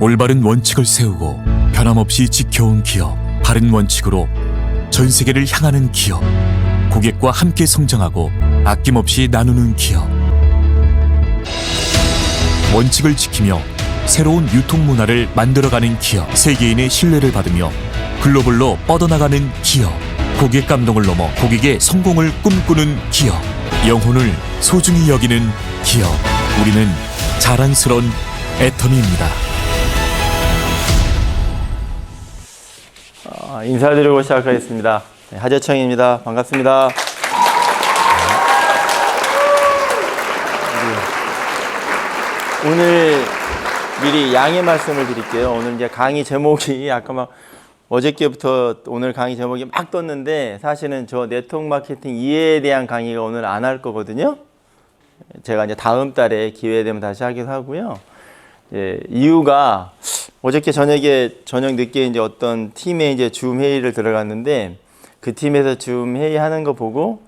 올바른 원칙을 세우고 변함없이 지켜온 기업, 바른 원칙으로 전 세계를 향하는 기업, 고객과 함께 성장하고 아낌없이 나누는 기업. 원칙을 지키며 새로운 유통 문화를 만들어가는 기업, 세계인의 신뢰를 받으며 글로벌로 뻗어나가는 기업, 고객 감동을 넘어 고객의 성공을 꿈꾸는 기업, 영혼을 소중히 여기는 기업. 우리는 자랑스러운 애터미입니다. 인사드리고 시작하겠습니다. 하재청입니다. 반갑습니다. 오늘 미리 양해 말씀을 드릴게요. 오늘 이제 강의 제목이 아까 어저께부터 오늘 강의 제목이 막 떴는데 사실은 저 네트워크 마케팅 이해에 대한 강의가 오늘 안 할 거거든요. 제가 이제 다음 달에 기회 되면 다시 하기도 하고요. 이유가 어저께 저녁 늦게 이제 어떤 팀에 이제 줌 회의를 들어갔는데 그 팀에서 줌 회의하는 거 보고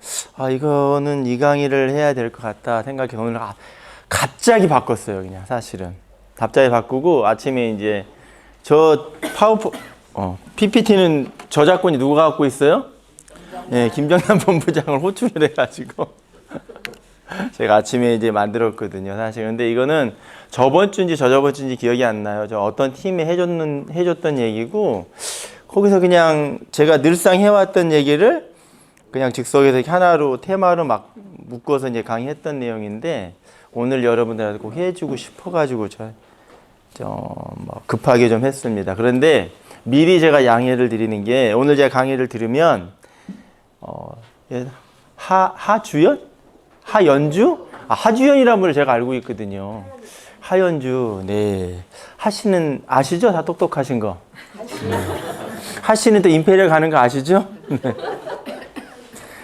이거는 이 강의를 해야 될 것 같다 생각해서 오늘 갑자기 바꿨어요. 그냥 사실은 갑자기 바꾸고 아침에 이제 저 PPT는 저작권이 누가 갖고 있어요? 네, 김정남 본부장을 호출을 해가지고 제가 아침에 이제 만들었거든요. 사실 근데 이거는 저번 주인지 저저번 주인지 기억이 안 나요. 저 어떤 팀에 해줬던 얘기고 거기서 그냥 제가 늘상 해왔던 얘기를 그냥 즉석에서 하나로 테마로 막 묶어서 이제 강의했던 내용인데 오늘 여러분들한테 꼭 해주고 싶어가지고 급하게 좀 했습니다. 그런데 미리 제가 양해를 드리는 게 오늘 제가 강의를 들으면 하주연? 하연주? 하주연이라는 분을 제가 알고 있거든요. 하연주, 네. 하씨는 아시죠? 다 똑똑하신 거. 네. 하씨는 또 임페리얼 가는 거 아시죠? 네.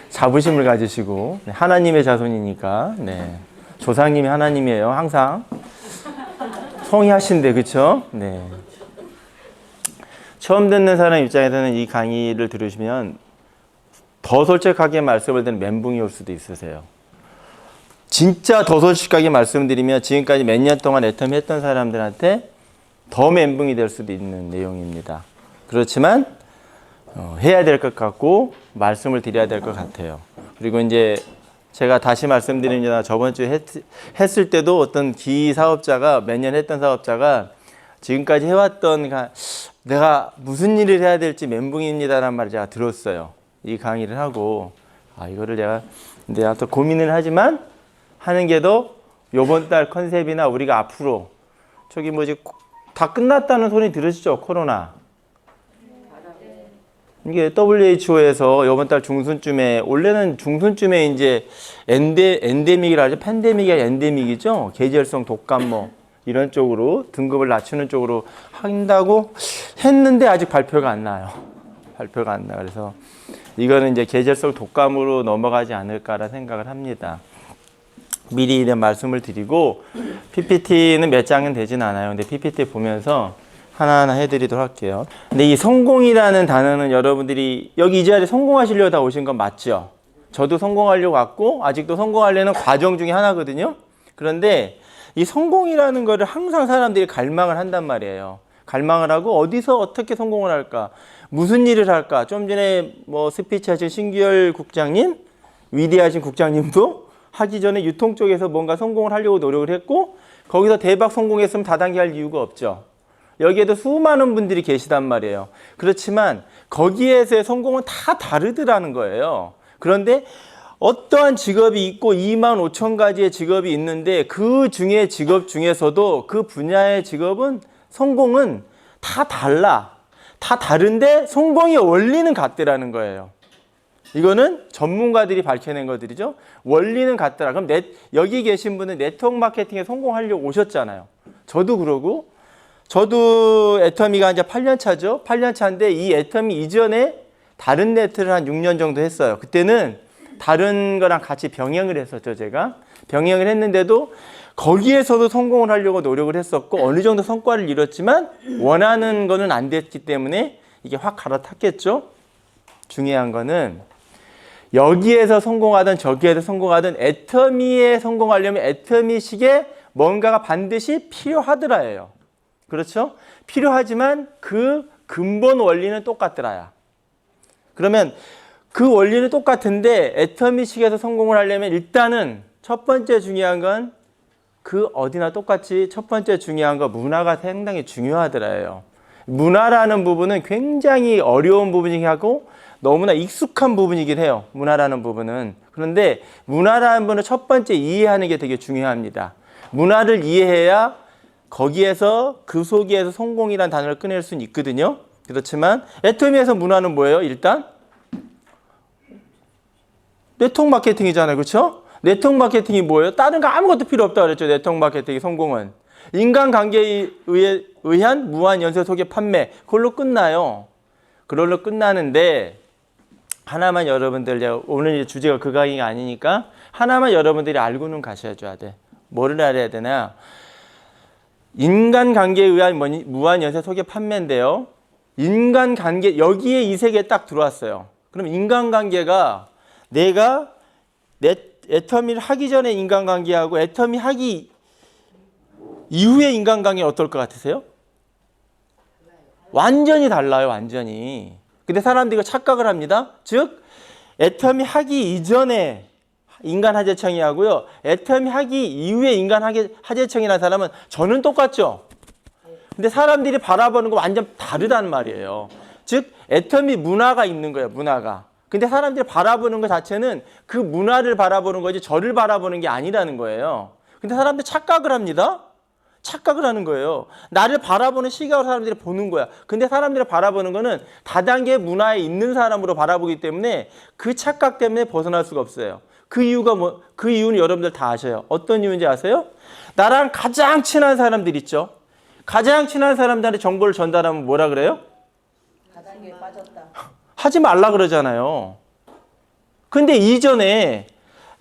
자부심을 가지시고 네. 하나님의 자손이니까 네. 조상님이 하나님이에요. 항상 성이 하신데 그쵸? 네. 처음 듣는 사람 입장에서는 이 강의를 들으시면 더 솔직하게 말씀을 드리는 멘붕이 올 수도 있으세요. 진짜 더 솔직하게 말씀드리면 지금까지 몇 년 동안 애터미 했던 사람들한테 더 멘붕이 될 수도 있는 내용입니다. 그렇지만 해야 될 것 같고 말씀을 드려야 될 것 같아요. 그리고 이제 제가 다시 말씀드리면 저번 주에 했을 때도 어떤 기사업자가 몇 년 했던 사업자가 지금까지 해왔던 내가 무슨 일을 해야 될지 멘붕입니다라는 말을 제가 들었어요. 이 강의를 하고 이거를 제가 또 고민을 하지만 하는 게 더 요번 달 컨셉이나 우리가 앞으로 저기 다 끝났다는 소리 들으시죠? 코로나. 이게 WHO에서 요번 달 중순쯤에 원래는 중순쯤에 이제 엔데믹이라 하죠. 팬데믹이 아니라 엔데믹이죠. 계절성 독감 이런 쪽으로 등급을 낮추는 쪽으로 한다고 했는데 아직 발표가 안 나요. 발표가 안 나. 그래서 이거는 이제 계절성 독감으로 넘어가지 않을까라 생각을 합니다. 미리 이런 말씀을 드리고 PPT는 몇 장은 되진 않아요. 근데 PPT 보면서 하나하나 해드리도록 할게요. 근데 이 성공이라는 단어는 여러분들이 여기 이 자리에 성공하시려고 다 오신 건 맞죠? 저도 성공하려고 왔고 아직도 성공하려는 과정 중에 하나거든요. 그런데 이 성공이라는 거를 항상 사람들이 갈망을 한단 말이에요. 갈망을 하고 어디서 어떻게 성공을 할까? 무슨 일을 할까? 좀 전에 스피치 하신 신규열 국장님, 위대하신 국장님도 하기 전에 유통 쪽에서 뭔가 성공을 하려고 노력을 했고 거기서 대박 성공했으면 다단계 할 이유가 없죠. 여기에도 수많은 분들이 계시단 말이에요. 그렇지만 거기에서의 성공은 다 다르더라는 거예요. 그런데 어떠한 직업이 있고 25,000가지의 직업이 있는데 그 중에 직업 중에서도 그 분야의 직업은 성공은 다 달라. 다 다른데 성공의 원리는 같더라는 거예요. 이거는 전문가들이 밝혀낸 것들이죠. 원리는 같더라. 그럼 여기 계신 분은 네트워크 마케팅에 성공하려고 오셨잖아요. 저도 그러고 저도 애터미가 이제 8년 차죠. 8년 차인데 이 애터미 이전에 다른 네트를 한 6년 정도 했어요. 그때는 다른 거랑 같이 병행을 했었죠. 제가 병행을 했는데도 거기에서도 성공을 하려고 노력을 했었고 어느 정도 성과를 이뤘지만 원하는 거는 안 됐기 때문에 이게 확 갈아탔겠죠. 중요한 거는 여기에서 성공하든 저기에서 성공하든 애터미에 성공하려면 애터미식의 뭔가가 반드시 필요하더라예요. 그렇죠? 필요하지만 그 근본 원리는 똑같더라야. 그러면 그 원리는 똑같은데 애터미식에서 성공을 하려면 일단은 첫 번째 중요한 건 그 어디나 똑같이 첫 번째 중요한 건 문화가 상당히 중요하더라요. 문화라는 부분은 굉장히 어려운 부분이긴 하고 너무나 익숙한 부분이긴 해요. 문화라는 부분은. 그런데 문화라는 부분을 첫 번째 이해하는 게 되게 중요합니다. 문화를 이해해야 거기에서 그 속에서 성공이라는 단어를 꺼낼 수는 있거든요. 그렇지만 애터미에서 문화는 뭐예요? 일단 네트워크 마케팅이잖아요. 그렇죠? 네트워크 마케팅이 뭐예요? 다른 거 아무것도 필요 없다고 그랬죠. 네트워크 마케팅의 성공은. 인간관계에 의한 무한 연쇄 소개 판매. 그걸로 끝나요. 그걸로 끝나는데 하나만 여러분들, 제가 오늘 주제가 그 강의가 아니니까 하나만 여러분들이 알고는 가셔야 돼. 뭐를 알아야 되나? 인간관계에 의한 무한 연쇄 소개 판매인데요. 인간관계, 여기에 이 세계에 딱 들어왔어요. 그럼 인간관계가 내가 애터미를 하기 전에 인간관계하고 애터미 하기 이후의 인간관계는 어떨 것 같으세요? 완전히 달라요. 완전히. 근데 사람들이 이거 착각을 합니다. 즉 애터미 하기 이전에 인간 하재청이 하고요. 애터미 하기 이후에 인간 하재청이라는 사람은 저는 똑같죠. 근데 사람들이 바라보는 거 완전 다르다는 말이에요. 즉 애터미 문화가 있는 거예요. 문화가. 근데 사람들이 바라보는 것 자체는 그 문화를 바라보는 거지 저를 바라보는 게 아니라는 거예요. 근데 사람들이 착각을 합니다. 착각을 하는 거예요. 나를 바라보는 시각으로 사람들이 보는 거야. 근데 사람들이 바라보는 거는 다단계 문화에 있는 사람으로 바라보기 때문에 그 착각 때문에 벗어날 수가 없어요. 그 이유가 그 이유는 여러분들 다 아셔요. 어떤 이유인지 아세요? 나랑 가장 친한 사람들 있죠. 가장 친한 사람들한테 정보를 전달하면 뭐라 그래요? 다단계에 빠졌다. 하지 말라 그러잖아요. 근데 이전에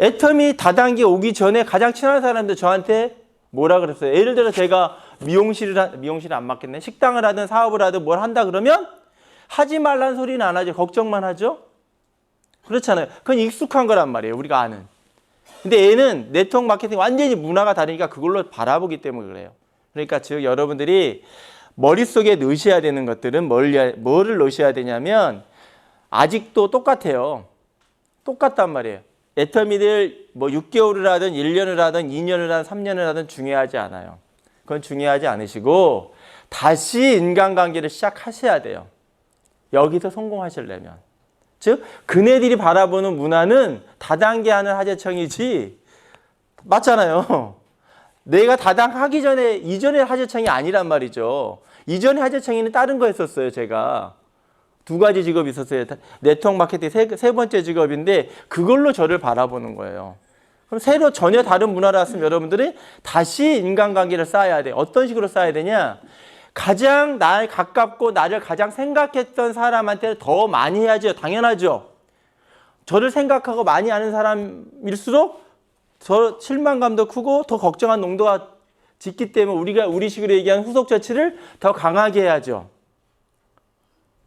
애터미 다단계 오기 전에 가장 친한 사람들 저한테 뭐라 그랬어요? 예를 들어 제가 미용실을 안 맞겠네. 식당을 하든 사업을 하든 뭘 한다 그러면 하지 말라는 소리는 안 하죠. 걱정만 하죠. 그렇잖아요. 그건 익숙한 거란 말이에요. 우리가 아는. 근데 얘는 네트워크 마케팅 완전히 문화가 다르니까 그걸로 바라보기 때문에 그래요. 그러니까 즉 여러분들이 머릿속에 넣으셔야 되는 것들은 뭐를 넣으셔야 되냐면 아직도 똑같아요. 똑같단 말이에요. 애터미들 뭐 6개월을 하든 1년을 하든 2년을 하든 3년을 하든 중요하지 않아요. 그건 중요하지 않으시고 다시 인간관계를 시작하셔야 돼요. 여기서 성공하시려면. 즉 그네들이 바라보는 문화는 다단계 하는 하재청이지 맞잖아요. 내가 다당하기 전에 이전의 하재청이 아니란 말이죠. 이전의 하재청에는 다른 거 했었어요. 제가. 두 가지 직업이 있었어요. 네트워크 마케팅 세 번째 직업인데 그걸로 저를 바라보는 거예요. 그럼 새로 전혀 다른 문화를 왔으면 여러분들이 다시 인간관계를 쌓아야 돼요. 어떤 식으로 쌓아야 되냐? 가장 나에 가깝고 나를 가장 생각했던 사람한테 더 많이 해야죠. 당연하죠. 저를 생각하고 많이 아는 사람일수록 저 실망감도 크고 더 걱정한 농도가 짙기 때문에 우리가 우리식으로 얘기하는 후속 조치를 더 강하게 해야죠.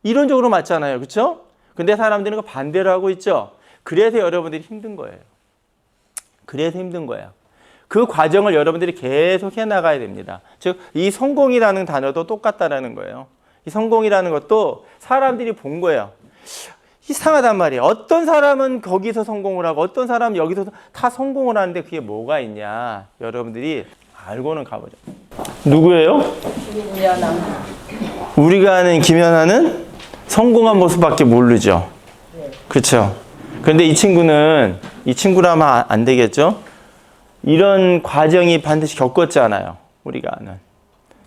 이론적으로 맞잖아요. 그렇죠? 근데 사람들은 그 반대로 하고 있죠. 그래서 여러분들이 힘든 거예요. 그래서 힘든 거예요. 그 과정을 여러분들이 계속 해나가야 됩니다. 즉, 이 성공이라는 단어도 똑같다라는 거예요. 이 성공이라는 것도 사람들이 본 거예요. 이상하단 말이에요. 어떤 사람은 거기서 성공을 하고 어떤 사람은 여기서 다 성공을 하는데 그게 뭐가 있냐. 여러분들이 알고는 가보죠. 누구예요? 김연아. 우리가 아는 김연아는 성공한 모습밖에 모르죠. 그렇죠? 그런데 이 친구라면 안 되겠죠? 이런 과정이 반드시 겪었잖아요. 우리가 아는.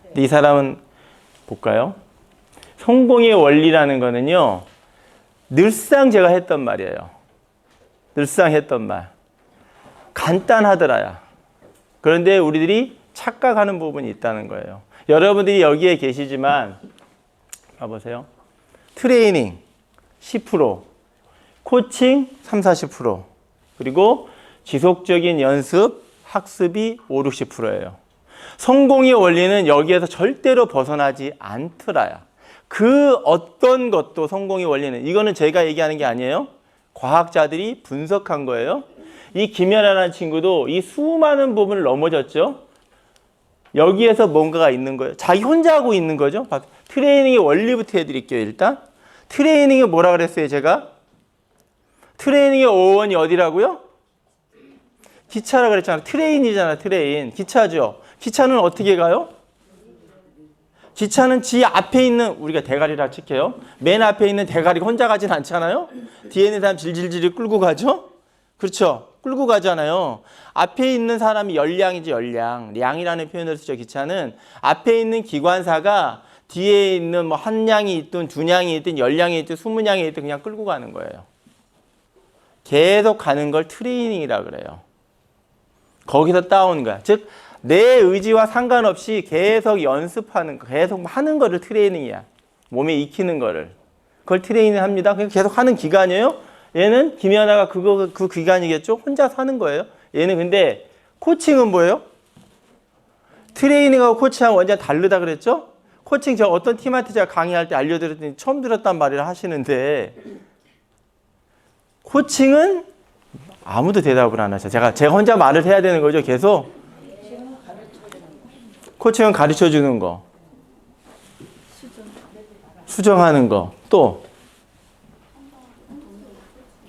근데 이 사람은 볼까요? 성공의 원리라는 거는요. 늘상 제가 했던 말이에요. 늘상 했던 말. 간단하더라야. 그런데 우리들이 착각하는 부분이 있다는 거예요. 여러분들이 여기에 계시지만 봐보세요. 트레이닝 10%, 코칭 30-40%, 그리고 지속적인 연습, 학습이 50-60%예요. 성공의 원리는 여기에서 절대로 벗어나지 않더라야. 그 어떤 것도 성공의 원리는 이거는 제가 얘기하는 게 아니에요. 과학자들이 분석한 거예요. 이 김연아라는 친구도 이 수많은 부분을 넘어졌죠. 여기에서 뭔가가 있는 거예요. 자기 혼자 하고 있는 거죠. 트레이닝의 원리부터 해드릴게요. 일단 트레이닝이 뭐라 그랬어요? 제가 트레이닝의 어원이 어디라고요? 기차라 그랬잖아요. 트레인이잖아. 트레인. 기차죠. 기차는 어떻게 가요? 기차는 지 앞에 있는, 우리가 대가리라 칠게요. 맨 앞에 있는 대가리가 혼자 가진 않잖아요. 뒤에 있는 사람 질질질 끌고 가죠. 그렇죠. 끌고 가잖아요. 앞에 있는 사람이 열량이지, 열량. 량이라는 표현을 쓰죠. 기차는 앞에 있는 기관사가 뒤에 있는 뭐 한 량이 있든 두 량이 있든 열량이 있든 20량이 있든 그냥 끌고 가는 거예요. 계속 가는 걸 트레이닝이라 그래요. 거기서 따온 거야. 즉 내 의지와 상관없이 계속 연습하는 거, 계속 하는 거를 트레이닝이야. 몸에 익히는 거를. 그걸 트레이닝 합니다. 그냥 계속 하는 기간이에요. 얘는 김연아가 그 기간이겠죠? 혼자 사는 거예요. 얘는 근데 코칭은 뭐예요? 트레이닝하고 코칭하고 완전 다르다 그랬죠? 코칭 제가 어떤 팀한테 제가 강의할 때 알려드렸더니 처음 들었단 말이라 하시는데 코칭은 아무도 대답을 안 하셔. 제가 혼자 말을 해야 되는 거죠, 계속. 코칭은 가르쳐 주는 거. 수정하는 거. 또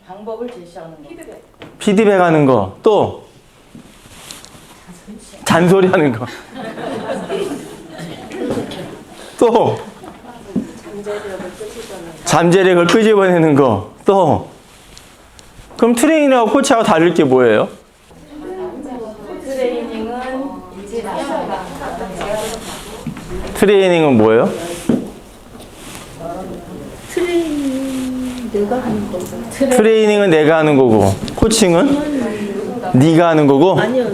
방법을 제시하는 거. 피드백 하는 거. 또 잔소리 하는 거. 또 잠재력을 끄집어내는 거. 또 그럼 트레이너하고 코치하고 다를 게 뭐예요? 트레이닝은 뭐예요? 트레이닝 내가 하는 거고. 트레이닝은 내가 하는 거고 코칭은 네가 하는 거고. 아니요,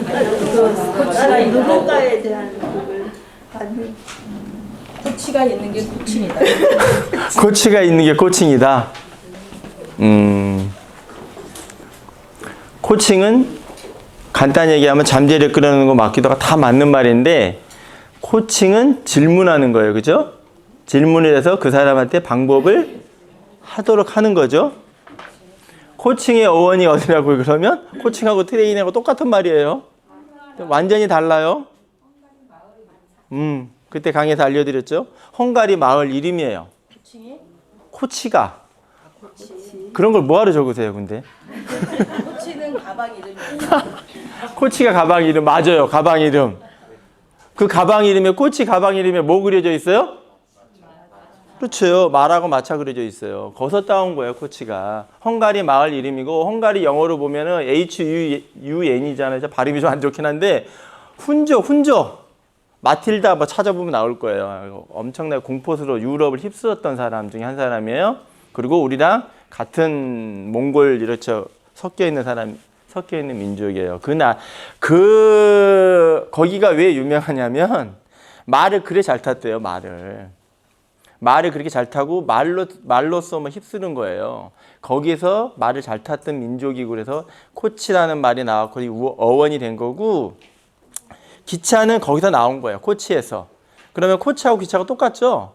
누군가에 대한 그걸 받는. 코치가 있는 게 코칭이다. 코치가 있는 게 코칭이다. 코칭은 간단히 얘기하면 잠재력 끌어내는 거 맞기도 하고 다 맞는 말인데 코칭은 질문하는 거예요. 그죠? 질문을 해서 그 사람한테 방법을 하도록 하는 거죠. 코칭의 어원이 어디라고요? 그러면 코칭하고 트레이닝하고 똑같은 말이에요. 완전히 달라요. 그때 강의에서 알려드렸죠. 헝가리 마을 이름이에요. 코치가. 그런 걸 뭐하러 적으세요, 근데? 코치는 가방 이름이 코치가 가방 이름 맞아요. 가방 이름. 그 가방 이름에 코치 가방 이름에 뭐 그려져 있어요? 그렇죠. 말하고 마차 그려져 있어요. 거기서 따온 거예요. 코치가. 헝가리 마을 이름이고 헝가리 영어로 보면은 HUN이잖아요. 발음이 좀 안 좋긴 한데 훈조. 마틸다 뭐 찾아보면 나올 거예요. 엄청나게 공포스러워 유럽을 휩쓸었던 사람 중에 한 사람이에요. 그리고 우리랑 같은 몽골 이렇죠. 섞여 있는 민족이에요. 거기가 왜 유명하냐면 말을 그래 잘 탔대요. 말을 그렇게 잘 타고 말로써 뭐 휩쓰는 거예요. 거기서 말을 잘 탔던 민족이고 그래서 코치라는 말이 나왔고 어원이 된 거고 기차는 거기서 나온 거예요. 코치에서. 그러면 코치하고 기차가 똑같죠?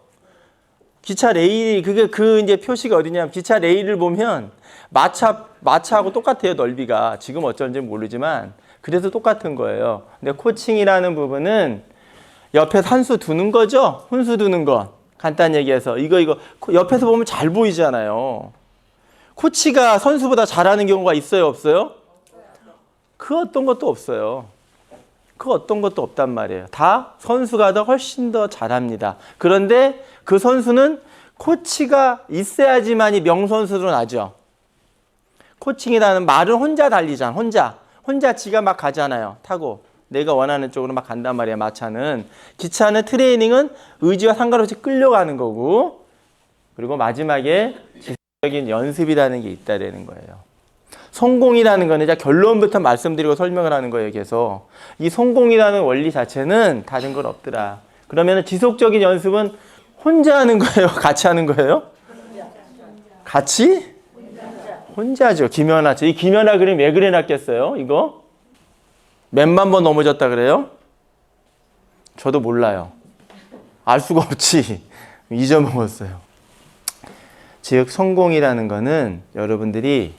기차 레일이 그게 이제 표시가 어디냐면 기차 레일을 보면 마차하고 똑같아요. 넓이가. 지금 어쩐지 모르지만 그래서 똑같은 거예요. 근데 코칭이라는 부분은 옆에 한수 두는 거죠. 훈수 두는 거. 간단히 얘기해서 이거 옆에서 보면 잘 보이잖아요. 코치가 선수보다 잘하는 경우가 있어요, 없어요? 그 어떤 것도 없어요. 그 어떤 것도 없단 말이에요. 다 선수가 더 훨씬 더 잘합니다. 그런데 그 선수는 코치가 있어야지만이 명선수로 나죠. 코칭이라는 말은 혼자 달리잖아. 혼자 지가 막 가잖아요. 타고 내가 원하는 쪽으로 막 간단 말이야. 마차는. 기차는 트레이닝은 의지와 상관없이 끌려가는 거고 그리고 마지막에 지속적인 연습이라는 게 있다라는 거예요. 성공이라는 거는 이제 결론부터 말씀드리고 설명을 하는 거예요. 계속 이 성공이라는 원리 자체는 다른 건 없더라. 그러면 지속적인 연습은 혼자 하는 거예요? 같이 하는 거예요? 같이? 혼자죠. 김연아. 이 김연아 그림 왜 그려놨겠어요? 이거? 몇만 번 넘어졌다 그래요? 저도 몰라요. 알 수가 없지. 잊어먹었어요. 즉 성공이라는 거는 여러분들이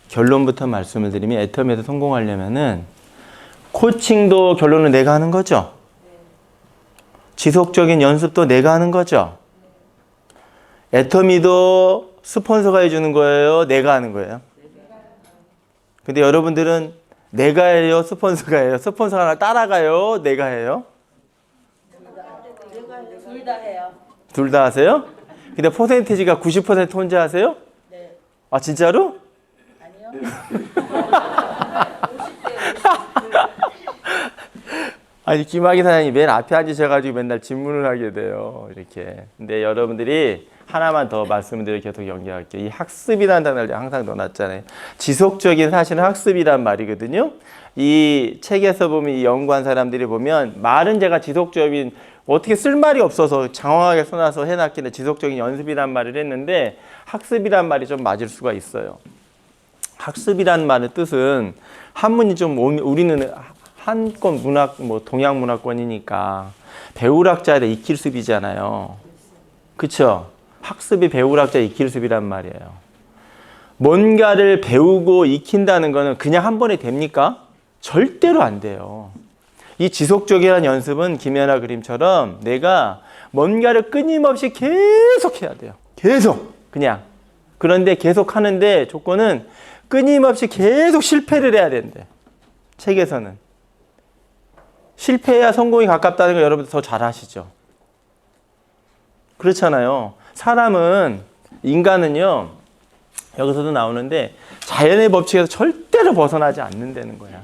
결론부터 말씀을 드리면 애터미에서 성공하려면은 코칭도 결론은 내가 하는 거죠. 지속적인 연습도 내가 하는 거죠. 애터미도 스폰서가 해주는 거예요? 내가 하는 거예요? 근데 여러분들은 내가 해요? 스폰서가 해요? 스폰서가 하나 따라가요? 내가 해요? 둘 다 해요. 둘 다 하세요? 근데 퍼센티지가 90% 혼자 하세요? 네. 아 진짜로? 아니요. 아니 김학의 사장님이 맨 앞에 앉으셔가지고 맨날 질문을 하게 돼요. 이렇게. 근데 여러분들이 하나만 더 말씀을 드려 계속 연기할게요. 이 학습이라는 단어를 항상 넣어놨잖아요. 지속적인 사실은 학습이란 말이거든요. 이 책에서 보면 이 연구한 사람들이 보면 말은 제가 지속적인 어떻게 쓸 말이 없어서 장황하게 써놔서 해놨길래 지속적인 연습이란 말을 했는데 학습이란 말이 좀 맞을 수가 있어요. 학습이란 말의 뜻은 한문이 좀 우리는 한권 문학 뭐 동양 문화권이니까 배울학자의 익힐습이잖아요. 그렇죠? 학습이 배울학자 익힐습이란 말이에요. 뭔가를 배우고 익힌다는 거는 그냥 한 번에 됩니까? 절대로 안 돼요. 이 지속적인 연습은 김연아 그림처럼 내가 뭔가를 끊임없이 계속 해야 돼요. 계속 그냥. 그런데 계속 하는데 조건은 끊임없이 계속 실패를 해야 된대. 책에서는. 실패해야 성공이 가깝다는 거 여러분들 더 잘 아시죠? 그렇잖아요. 사람은, 인간은요, 여기서도 나오는데 자연의 법칙에서 절대로 벗어나지 않는다는 거야.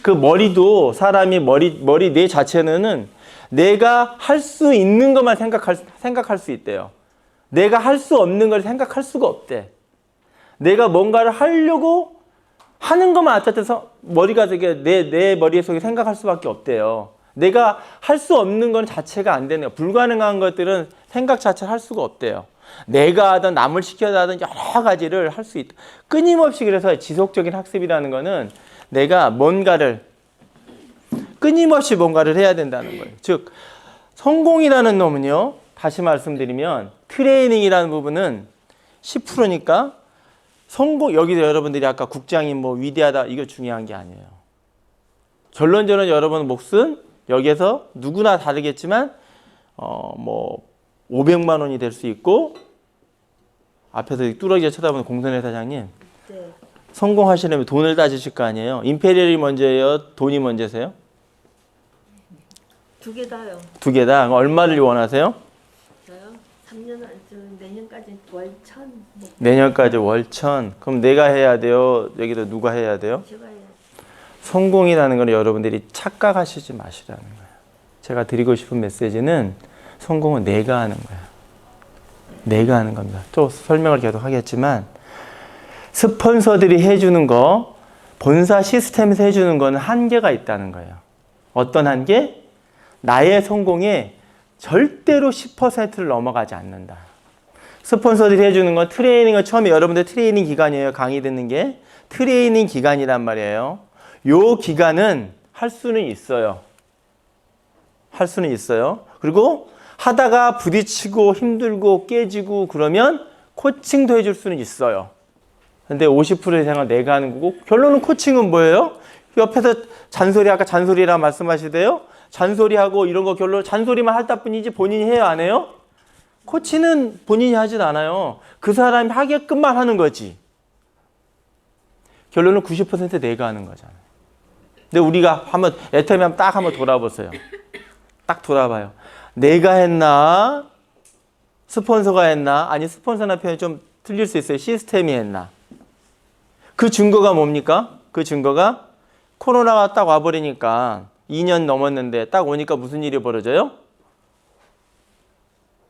그 머리도 사람이 머리 뇌 자체는 내가 할 수 있는 것만 생각할 수 있대요. 내가 할 수 없는 걸 생각할 수가 없대. 내가 뭔가를 하려고 하는 것만 어쨌든 머리가 되게 내 머릿 속에 생각할 수밖에 없대요. 내가 할 수 없는 건 자체가 안 되네요. 불가능한 것들은 생각 자체를 할 수가 없대요. 내가 하든 남을 시켜야 하든 여러 가지를 할 수 있다. 끊임없이 그래서 지속적인 학습이라는 거는 내가 뭔가를 끊임없이 뭔가를 해야 된다는 거예요. 즉 성공이라는 놈은요. 다시 말씀드리면 트레이닝이라는 부분은 10%니까 성공 여기서 여러분들이 아까 국장이 뭐 위대하다 이거 중요한 게 아니에요. 결론적으로 여러분 몫은 여기에서 누구나 다르겠지만 뭐 500만 원이 될 수 있고 앞에서 뚜러기가 쳐다보는 공선회 사장님 네. 성공하시려면 돈을 따지실 거 아니에요. 임페리얼이 먼저예요? 돈이 먼저세요? 두 개 다요. 두 개 다. 얼마를 원하세요? 저요? 3년 안쯤 내년까지 월천. 뭐 내년까지 월천. 그럼 내가 해야 돼요? 여기다 누가 해야 돼요? 제가 해요. 성공이라는 건 여러분들이 착각하시지 마시라는 거예요. 제가 드리고 싶은 메시지는 성공은 내가 하는 거예요. 내가 하는 겁니다. 또 설명을 계속 하겠지만 스폰서들이 해주는 거, 본사 시스템에서 해주는 거는 한계가 있다는 거예요. 어떤 한계? 나의 성공에 절대로 10%를 넘어가지 않는다. 스폰서들이 해주는 건 트레이닝을 처음에 여러분들 트레이닝 기간이에요. 강의 듣는 게. 트레이닝 기간이란 말이에요. 요 기간은 할 수는 있어요. 할 수는 있어요. 그리고 하다가 부딪히고 힘들고 깨지고 그러면 코칭도 해줄 수는 있어요. 근데 50% 이상은 내가 하는 거고 결론은 코칭은 뭐예요? 옆에서 잔소리 아까 잔소리라 말씀하시대요. 잔소리하고 이런 거 결론 잔소리만 할 뿐이지 본인이 해요 안 해요? 코치는 본인이 하진 않아요. 그 사람이 하게끔만 하는 거지. 결론은 90% 내가 하는 거잖아요. 근데 우리가 한번 애터미 딱 한번 돌아보세요. 딱 돌아봐요. 내가 했나? 스폰서가 했나? 아니 스폰서나 표현이 좀 틀릴 수 있어요. 시스템이 했나? 그 증거가 뭡니까? 그 증거가 코로나가 딱 와버리니까 2년 넘었는데 딱 오니까 무슨 일이 벌어져요?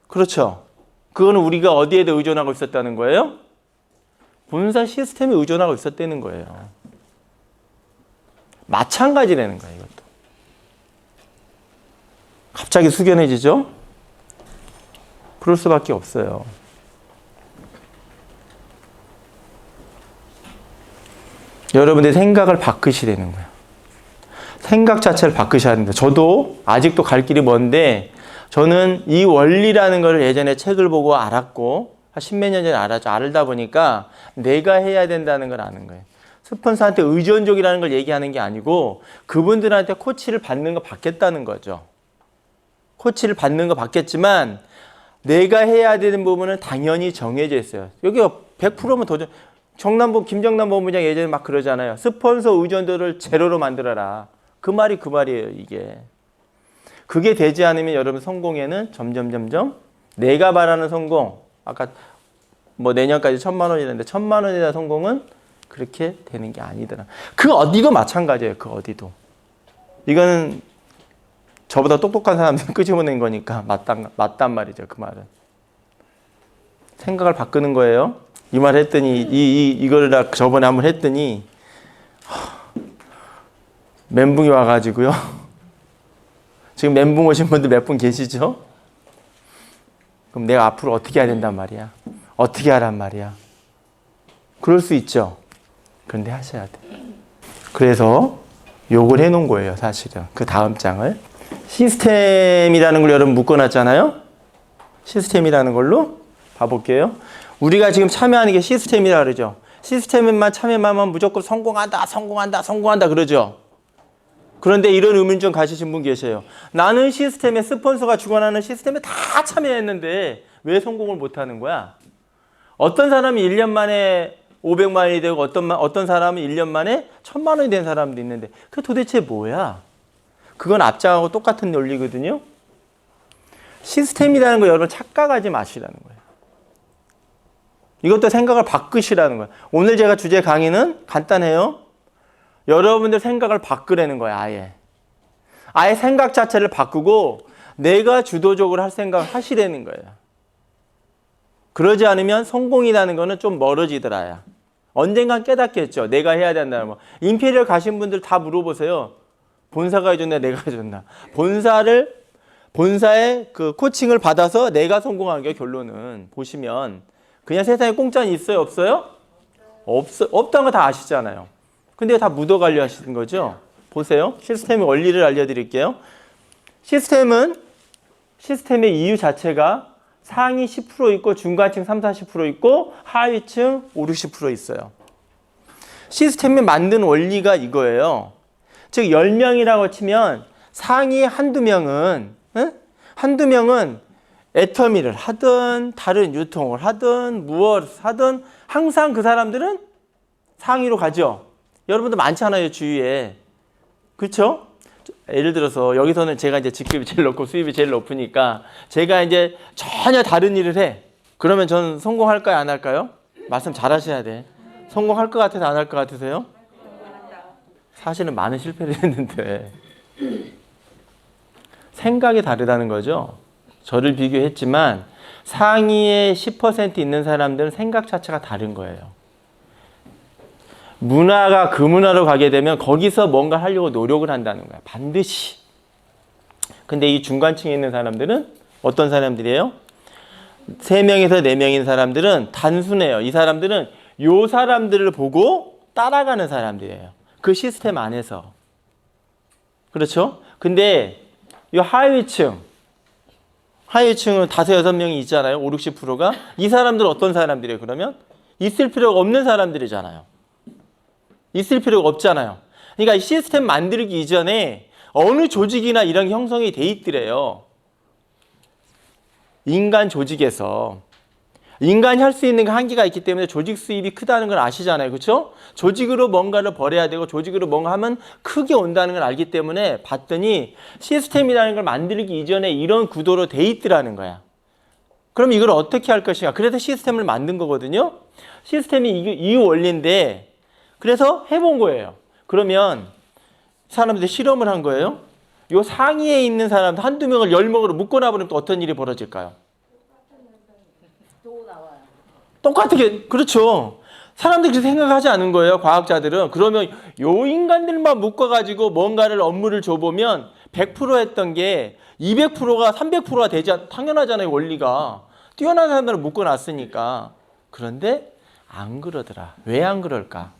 그렇죠. 그거는 우리가 어디에 의존하고 있었다는 거예요? 본사 시스템에 의존하고 있었다는 거예요. 마찬가지라는 거예요, 이것도. 갑자기 숙연해지죠? 그럴 수밖에 없어요. 여러분들의 생각을 바꾸시라는 거예요. 생각 자체를 바꾸셔야 됩니다. 저도 아직도 갈 길이 먼데 저는 이 원리라는 걸 예전에 책을 보고 알았고 한 십몇 년 전에 알았죠. 알다 보니까 내가 해야 된다는 걸 아는 거예요. 스폰서한테 의존적이라는 걸 얘기하는 게 아니고 그분들한테 코치를 받는 거 받겠다는 거죠. 코치를 받는 거 받겠지만 내가 해야 되는 부분은 당연히 정해져 있어요. 여기가 100%면 도전. 김정남 본부장 예전에 막 그러잖아요. 스폰서 의존도를 제로로 만들어라. 그 말이에요, 이게. 그게 되지 않으면 여러분 성공에는 점점 내가 바라는 성공, 아까 뭐 내년까지 1,000만 원이라는데 1,000만 원이나 성공은 그렇게 되는 게 아니더라. 그 어디도 마찬가지예요. 그 어디도. 이거는 저보다 똑똑한 사람들 끄집어낸 거니까 맞단 말이죠. 그 말은. 생각을 바꾸는 거예요. 이 말 했더니 이거를 저번에 한번 했더니 멘붕이 와가지고요. 지금 멘붕 오신 분들 몇 분 계시죠? 그럼 내가 앞으로 어떻게 해야 된단 말이야? 어떻게 하란 말이야? 그럴 수 있죠. 그런데 하셔야 돼. 그래서 요걸 해놓은 거예요, 사실은. 그 다음 장을. 시스템이라는 걸 여러분 묶어놨잖아요? 시스템이라는 걸로 봐볼게요. 우리가 지금 참여하는 게 시스템이라 그러죠. 시스템에만 참여하면 무조건 성공한다 그러죠. 그런데 이런 의문점 가지신 분 계세요. 나는 시스템에 스폰서가 주관하는 시스템에 다 참여했는데 왜 성공을 못하는 거야? 어떤 사람이 1년 만에 500만 원이 되고 어떤 사람은 1년 만에 1,000만 원이 된 사람도 있는데 그게 도대체 뭐야? 그건 앞장하고 똑같은 논리거든요. 시스템이라는 거 여러분 착각하지 마시라는 거예요. 이것도 생각을 바꾸시라는 거예요. 오늘 제가 주제 강의는 간단해요. 여러분들 생각을 바꾸라는 거예요. 아예 생각 자체를 바꾸고 내가 주도적으로 할 생각을 하시라는 거예요. 그러지 않으면 성공이라는 거는 좀 멀어지더라야. 언젠간 깨닫겠죠. 내가 해야 된다는 거. 임페리얼 가신 분들 다 물어보세요. 본사가 해줬나 내가 해줬나. 본사의 그 코칭을 받아서 내가 성공한 게 결론은 보시면 그냥 세상에 공짜는 있어요? 없어요? 없다는 거 다 아시잖아요. 근데 다 묻어가려 하시는 거죠. 보세요. 시스템의 원리를 알려드릴게요. 시스템의 이유 자체가 상위 10% 있고 중간층 30-40% 있고 하위층 50-60% 있어요. 시스템을 만든 원리가 이거예요. 즉 10명이라고 치면 상위 한두 명은 애터미를 하든 다른 유통을 하든 무엇을 하든 항상 그 사람들은 상위로 가죠. 여러분들 많잖아요, 주위에. 그렇죠? 예를 들어서 여기서는 제가 이제 직급이 제일 높고 수입이 제일 높으니까 제가 이제 전혀 다른 일을 해. 그러면 저는 성공할까요, 안 할까요? 말씀 잘 하셔야 돼. 성공할 것 같아서 안 할 것 같으세요? 사실은 많은 실패를 했는데 생각이 다르다는 거죠. 저를 비교했지만 상위에 10% 있는 사람들은 생각 자체가 다른 거예요. 문화가 그 문화로 가게 되면 거기서 뭔가 하려고 노력을 한다는 거야. 반드시. 근데 이 중간층에 있는 사람들은 어떤 사람들이에요? 3명에서 4명인 사람들은 단순해요. 이 사람들은 요 사람들을 보고 따라가는 사람들이에요. 그 시스템 안에서. 그렇죠? 근데 이 하위층은 5-6명이 있잖아요. 50-60%가. 이 사람들은 어떤 사람들이에요, 그러면? 있을 필요가 없는 사람들이잖아요. 있을 필요가 없잖아요. 그러니까 이 시스템 만들기 이전에 어느 조직이나 이런 게 형성이 돼 있더래요. 인간 조직에서. 인간이 할 수 있는 게 한계가 있기 때문에 조직 수입이 크다는 걸 아시잖아요. 그렇죠? 조직으로 뭔가를 벌여야 되고 조직으로 뭔가 하면 크게 온다는 걸 알기 때문에 봤더니 시스템이라는 걸 만들기 이전에 이런 구도로 돼 있더라는 거야. 그럼 이걸 어떻게 할 것인가? 그래서 시스템을 만든 거거든요. 시스템이 이 원리인데 그래서 해본 거예요. 그러면 사람들이 실험을 한 거예요. 요 상위에 있는 사람 한두 명을 10명으로 묶어놔버리면 또 어떤 일이 벌어질까요? 또 나와요. 똑같게, 그렇죠. 사람들이 그렇게 생각하지 않은 거예요. 과학자들은. 그러면 요 인간들만 묶어가지고 뭔가를 업무를 줘보면 100% 했던 게 200%가 300%가 되지 당연하잖아요. 원리가. 뛰어난 사람들을 묶어놨으니까. 그런데 안 그러더라. 왜 안 그럴까?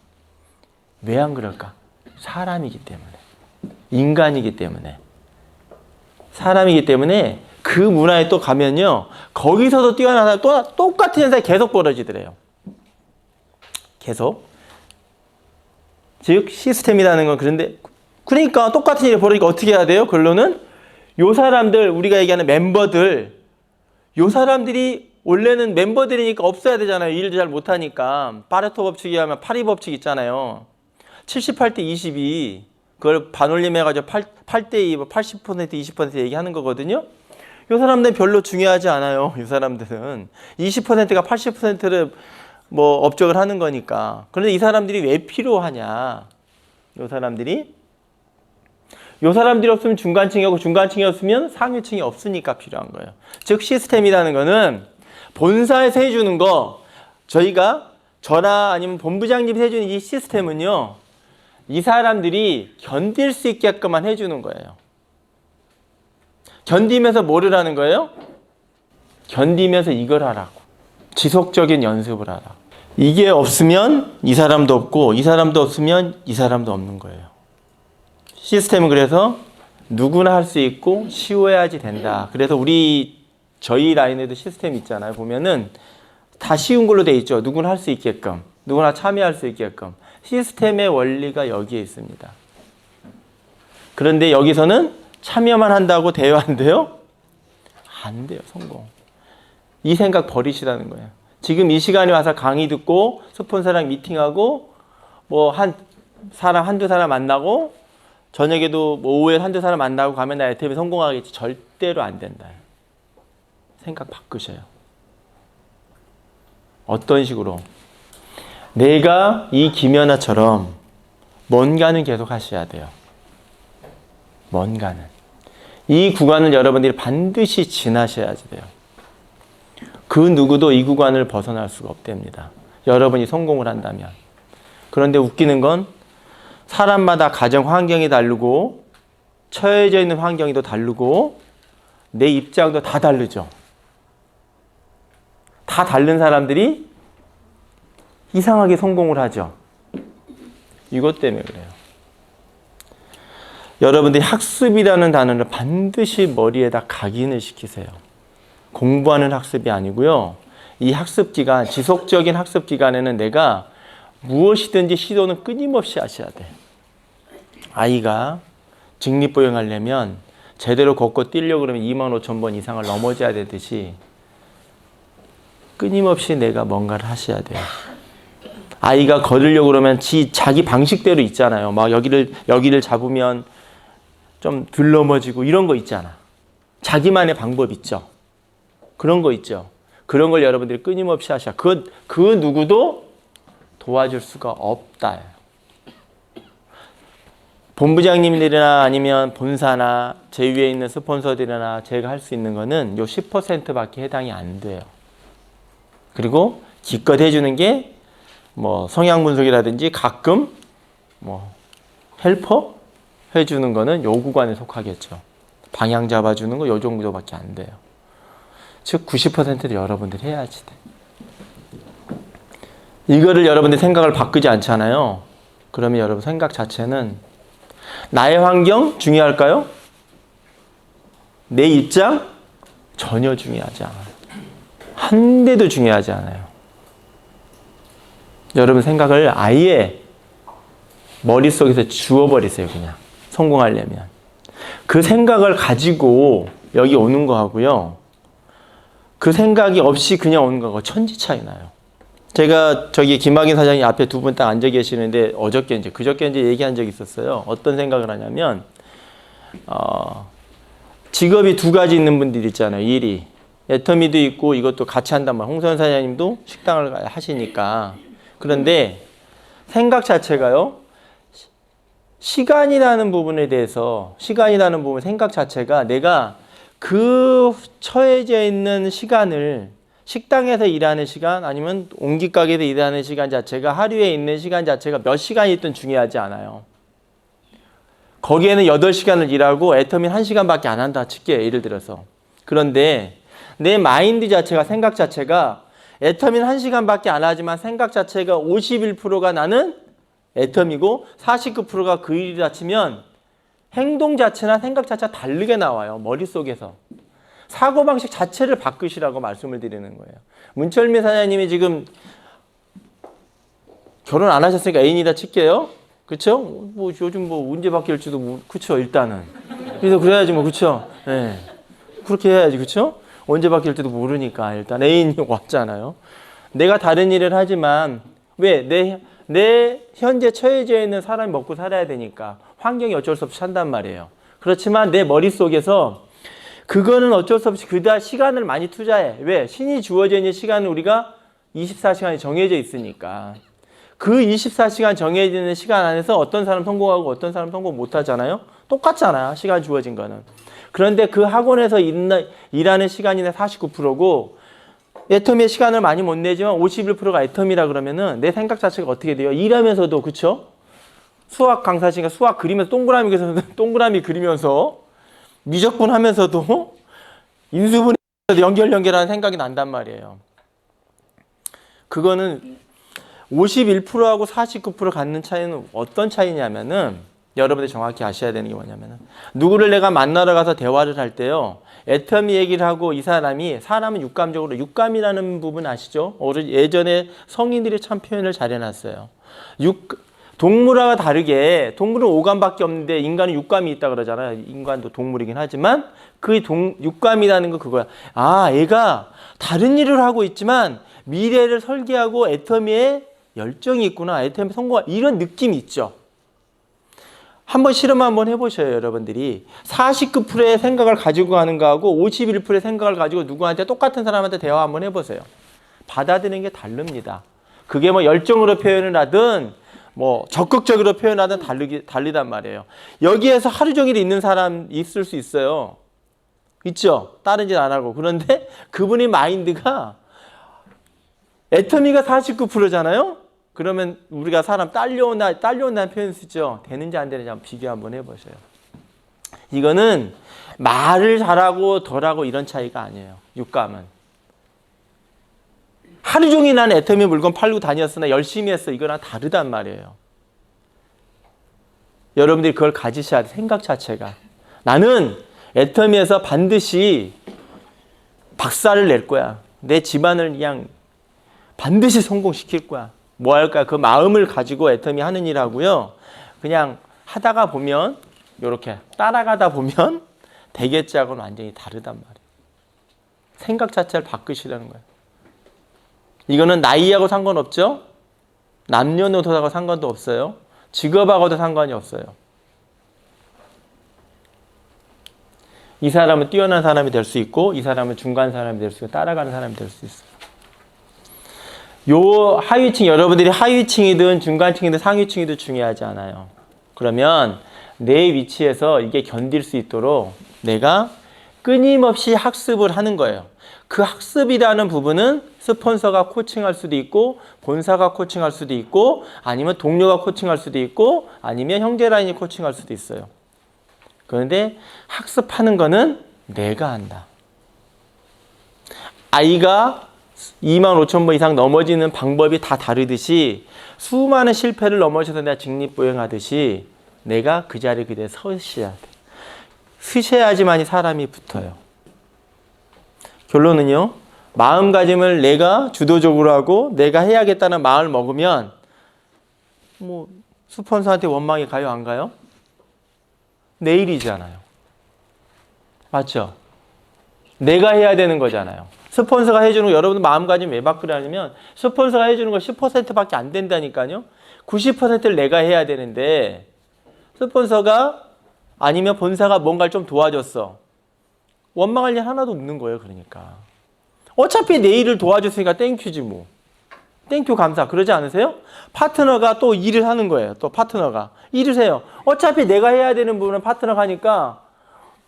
왜 안 그럴까? 사람이기 때문에. 인간이기 때문에. 사람이기 때문에 그 문화에 또 가면요. 거기서도 뛰어난 사람 또 똑같은 현상이 계속 벌어지더래요. 계속. 즉 시스템이라는 건 그런데 그러니까 똑같은 일이 벌어지니까 어떻게 해야 돼요? 결론은 요 사람들, 우리가 얘기하는 멤버들, 요 사람들이 원래는 멤버들이니까 없어야 되잖아요. 일을 잘 못하니까. 파레토 법칙이 하면 파리 법칙 있잖아요. 78대 22. 그걸 반올림해가지고 8대 2, 80%, 20% 얘기하는 거거든요. 요 사람들은 별로 중요하지 않아요. 이 사람들은. 20%가 80%를 뭐 업적을 하는 거니까. 그런데 이 사람들이 왜 필요하냐. 요 사람들이 없으면 중간층이 없고 중간층이 없으면 상류층이 없으니까 필요한 거예요. 즉 시스템이라는 거는 본사에서 해주는 거, 저희가 저나 아니면 본부장님이 해주는 이 시스템은요, 이 사람들이 견딜 수 있게끔만 해주는 거예요. 견디면서 뭐를 하는 거예요? 견디면서 이걸 하라고. 지속적인 연습을 하라. 이게 없으면 이 사람도 없고 이 사람도 없으면 이 사람도 없는 거예요. 시스템은 그래서 누구나 할 수 있고 쉬워야지 된다. 그래서 저희 라인에도 시스템 있잖아요. 보면은 다 쉬운 걸로 돼 있죠. 누구나 할 수 있게끔, 누구나 참여할 수 있게끔. 시스템의 원리가 여기에 있습니다. 그런데 여기서는 참여만 한다고 돼요, 안 돼요? 안 돼요, 성공. 이 생각 버리시라는 거예요. 지금 이 시간에 와서 강의 듣고 스폰서랑 미팅하고 뭐 한두 사람 만나고 저녁에도 뭐 오후에 한두 사람 만나고 가면 나 애템이 성공하겠지. 절대로 안 된다. 생각 바꾸셔요. 어떤 식으로? 내가 이 김연아처럼 뭔가는 계속 하셔야 돼요. 뭔가는. 이 구간을 여러분들이 반드시 지나셔야지 돼요. 그 누구도 이 구간을 벗어날 수가 없답니다. 여러분이 성공을 한다면. 그런데 웃기는 건 사람마다 가정 환경이 다르고 처해져 있는 환경이 또 다르고 내 입장도 다 다르죠. 다 다른 사람들이 이상하게 성공을 하죠. 이것 때문에 그래요. 여러분들이 학습이라는 단어를 반드시 머리에다 각인을 시키세요. 공부하는 학습이 아니고요. 이 학습 기간, 지속적인 학습 기간에는 내가 무엇이든지 시도는 끊임없이 하셔야 돼. 아이가 직립보행하려면 제대로 걷고 뛰려고 그러면 25,000번 이상을 넘어져야 되듯이 끊임없이 내가 뭔가를 하셔야 돼요. 아이가 걸으려고 그러면 자기 방식대로 있잖아요. 막 여기를 잡으면 좀 덜 넘어지고 이런 거 있잖아. 자기만의 방법 있죠. 그런 거 있죠. 그런 걸 여러분들이 끊임없이 하셔. 그 누구도 도와줄 수가 없다. 본부장님들이나 아니면 본사나 제 위에 있는 스폰서들이나 제가 할 수 있는 거는 요 10%밖에 해당이 안 돼요. 그리고 기껏 해주는 게 뭐 성향 분석이라든지 가끔 뭐 헬퍼 해주는 거는 요 구간에 속하겠죠. 방향 잡아주는 거 요 정도밖에 안 돼요. 즉 90%를 여러분들이 해야지 돼. 이거를 여러분들 생각을 바꾸지 않잖아요. 그러면 여러분 생각 자체는 나의 환경 중요할까요? 내 입장 전혀 중요하지 않아요. 한 대도 중요하지 않아요. 여러분 생각을 아예 머릿속에서 지워버리세요. 그냥 성공하려면. 그 생각을 가지고 여기 오는 거하고요. 그 생각이 없이 그냥 오는 거하고 천지 차이 나요. 제가 저기 김학인 사장님 앞에 두 분 딱 앉아 계시는데 그저께 얘기한 적이 있었어요. 어떤 생각을 하냐면 직업이 두 가지 있는 분들 있잖아요. 일이. 애터미도 있고 이것도 같이 한단 말이에요. 홍선 사장님도 식당을 하시니까. 그런데 생각 자체가요. 시간이라는 부분에 대해서 생각 자체가 내가 그 처해져 있는 시간을 식당에서 일하는 시간 아니면 옹기가게에서 일하는 시간 자체가 하루에 있는 시간 자체가 몇 시간이 있든 중요하지 않아요. 거기에는 8시간을 일하고 애터미는 1시간밖에 안 한다 칠게요. 예를 들어서. 그런데 내 마인드 자체가 생각 자체가 애터미는 1시간밖에 안 하지만 생각 자체가 51%가 나는 애터미고 49%가 그 일이라 치면 행동 자체나 생각 자체가 다르게 나와요. 머릿속에서. 사고방식 자체를 바꾸시라고 말씀을 드리는 거예요. 문철민 사장님이 지금 결혼 안 하셨으니까 애인이다 칠게요. 그쵸? 뭐 요즘 뭐 언제 바뀔지도 그쵸 일단은. 그래서 그래야지 뭐 그쵸? 네. 그렇게 해야지, 그렇죠? 언제 바뀔지도 모르니까 일단 애인이 왔잖아요. 내가 다른 일을 하지만 왜? 내 현재 처해져 있는 사람이 먹고 살아야 되니까 환경이 어쩔 수 없이 한단 말이에요. 그렇지만 내 머릿속에서 그거는 어쩔 수 없이 그다 시간을 많이 투자해. 왜? 신이 주어져 있는 시간은 우리가 24시간이 정해져 있으니까. 그 24시간 정해져 있는 시간 안에서 어떤 사람 성공하고 어떤 사람 성공 못 하잖아요? 똑같잖아요. 시간 주어진 거는. 그런데 그 학원에서 일하는 시간이 49%고 애터미의 시간을 많이 못 내지만 51%가 애터미라 그러면은 내 생각 자체가 어떻게 돼요? 일하면서도, 그쵸? 수학 강사시니까 수학 그리면서 동그라미 그리면서 미적분 하면서도 인수분해 연결하는 생각이 난단 말이에요. 그거는 51%하고 49% 갖는 차이는 어떤 차이냐면은 여러분들이 정확히 아셔야 되는 게 뭐냐면은 누구를 내가 만나러 가서 대화를 할 때요. 애터미 얘기를 하고 이 사람은 육감적으로 육감이라는 부분 아시죠? 예전에 성인들이 참 표현을 잘 해놨어요. 동물과 다르게 동물은 오감밖에 없는데 인간은 육감이 있다 그러잖아요. 인간도 동물이긴 하지만 그 육감이라는 건 그거야. 아, 얘가 다른 일을 하고 있지만 미래를 설계하고 애터미에 열정이 있구나. 애터미 성공 이런 느낌이 있죠. 한번 실험 한번 해보셔요, 여러분들이. 49%의 생각을 가지고 가는 거하고 51%의 생각을 가지고 누구한테 똑같은 사람한테 대화 한번 해보세요. 받아들이는 게 다릅니다. 그게 뭐 열정으로 표현을 하든 뭐 적극적으로 표현하든 다르단 말이에요. 여기에서 하루 종일 있는 사람 있을 수 있어요. 있죠? 다른 짓 안 하고. 그런데 그분의 마인드가 애터미가 49%잖아요? 그러면 우리가 사람 딸려온다는 표현 쓰죠. 되는지 안 되는지 한번 비교 한번 해보세요. 이거는 말을 잘하고 덜하고 이런 차이가 아니에요. 육감은. 하루 종일 나는 애터미 물건 팔고 다녔으나 열심히 했어. 이거랑 다르단 말이에요. 여러분들이 그걸 가지셔야 돼. 생각 자체가. 나는 애터미에서 반드시 박살을 낼 거야. 내 집안을 그냥 반드시 성공시킬 거야. 뭐 할까? 그 마음을 가지고 애터미 하는 일 하고요. 그냥 하다가 보면 이렇게 따라가다 보면 되겠지하고는 완전히 다르단 말이에요. 생각 자체를 바꾸시라는 거예요. 이거는 나이하고 상관없죠? 남녀노소하고 상관도 없어요. 직업하고도 상관이 없어요. 이 사람은 뛰어난 사람이 될 수 있고 이 사람은 중간 사람이 될 수 있고 따라가는 사람이 될 수 있어요. 요 하위층, 여러분들이 하위층이든 중간층이든 상위층이든 중요하지 않아요. 그러면 내 위치에서 이게 견딜 수 있도록 내가 끊임없이 학습을 하는 거예요. 그 학습이라는 부분은 스폰서가 코칭할 수도 있고 본사가 코칭할 수도 있고 아니면 동료가 코칭할 수도 있고 아니면 형제라인이 코칭할 수도 있어요. 그런데 학습하는 거는 내가 한다. 아이가 25,000번 이상 넘어지는 방법이 다 다르듯이 수많은 실패를 넘어져서 내가 직립보행하듯이 내가 그 자리에 그대로 서셔야 돼. 서셔야지만이 사람이 붙어요. 결론은요. 마음가짐을 내가 주도적으로 하고 내가 해야겠다는 마음을 먹으면 뭐 스폰서한테 원망이 가요? 안 가요? 내일이잖아요. 맞죠? 내가 해야 되는 거잖아요. 스폰서가 해주는 거 여러분 마음가짐 왜 바꾸려면 스폰서가 해주는 거 10%밖에 안 된다니까요. 90%를 내가 해야 되는데 스폰서가 아니면 본사가 뭔가를 좀 도와줬어. 원망할 일 하나도 없는 거예요. 그러니까 어차피 내 일을 도와줬으니까 땡큐지 뭐. 땡큐 감사 그러지 않으세요? 파트너가 또 일을 하는 거예요. 또 파트너가 일을 해요. 어차피 내가 해야 되는 부분은 파트너가 하니까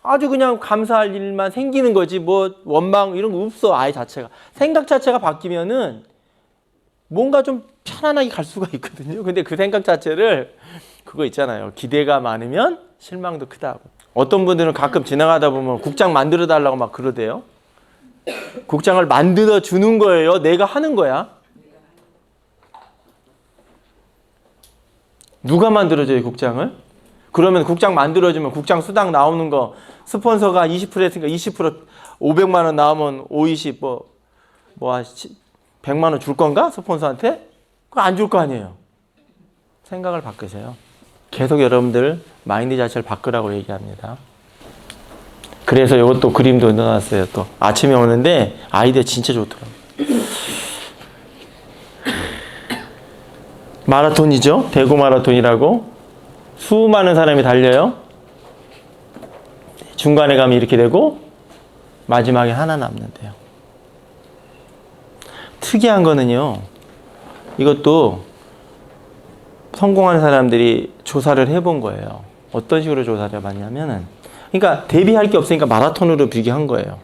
아주 그냥 감사할 일만 생기는 거지 뭐 원망 이런 거 없어. 아예 자체가 생각 자체가 바뀌면은 뭔가 좀 편안하게 갈 수가 있거든요. 근데 그 생각 자체를 그거 있잖아요. 기대가 많으면 실망도 크다고. 어떤 분들은 가끔 지나가다 보면 국장 만들어 달라고 막 그러대요. 국장을 만들어 주는 거예요. 내가 하는 거야. 누가 만들어줘요 국장을? 그러면 국장 만들어주면 국장 수당 나오는 거 스폰서가 20% 했으니까 20% 500만 원 나오면 520 뭐 100만 원 줄 건가? 스폰서한테? 그거 안 줄 거 아니에요. 생각을 바꾸세요. 계속 여러분들 마인드 자체를 바꾸라고 얘기합니다. 그래서 이것도 그림도 넣어놨어요. 또 아침에 오는데 아이디어 진짜 좋더라고요. 마라톤이죠. 대구 마라톤이라고 수많은 사람이 달려요. 중간에 가면 이렇게 되고 마지막에 하나 남는데요. 특이한 거는요. 이것도 성공한 사람들이 조사를 해본 거예요. 어떤 식으로 조사를 해봤냐면은, 그러니까 대비할 게 없으니까 마라톤으로 비교한 거예요.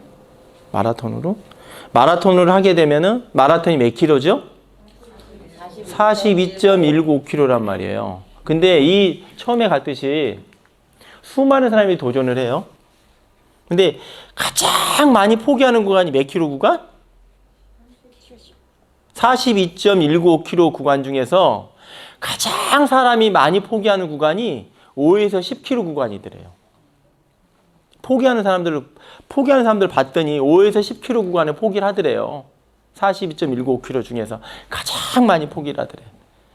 마라톤으로 하게 되면은 마라톤이 몇 킬로죠? 42.195km란 말이에요. 근데 이 처음에 갔듯이 수많은 사람이 도전을 해요. 근데 가장 많이 포기하는 구간이 몇 킬로 구간? 42.195km 구간 중에서 가장 사람이 많이 포기하는 구간이 5에서 10km 구간이더래요. 포기하는 사람들 봤더니 5에서 10km 구간에 포기를 하더래요. 42.195km 중에서 가장 많이 포기를 하더래요.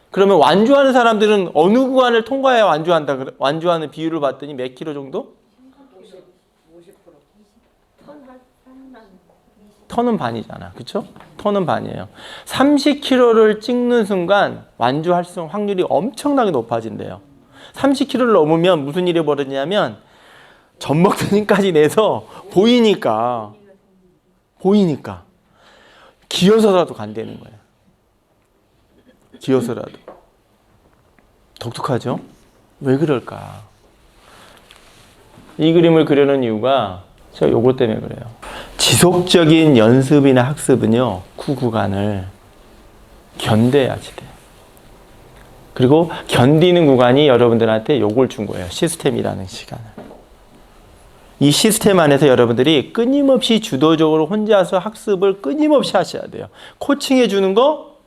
그러면 완주하는 사람들은 어느 구간을 통과해야 완주하는 비율을 봤더니 몇 킬로 정도? 50%. 턴은 반이잖아. 그쵸? 턴은 반이에요. 30km를 찍는 순간 완주할 확률이 엄청나게 높아진대요. 30km를 넘으면 무슨 일이 벌어지냐면 젖먹더니까지 내서 보이니까 기어서라도 간다는 거예요. 기어서라도. 독특하죠? 왜 그럴까? 이 그림을 그려놓은 이유가 제가 요거 때문에 그래요. 지속적인 연습이나 학습은요, 그 구간을 견뎌야지 돼요. 그리고 견디는 구간이 여러분들한테 요걸 준 거예요. 시스템이라는 시간을. 이 시스템 안에서 여러분들이 끊임없이 주도적으로 혼자서 학습을 끊임없이 하셔야 돼요. 코칭해 주는 거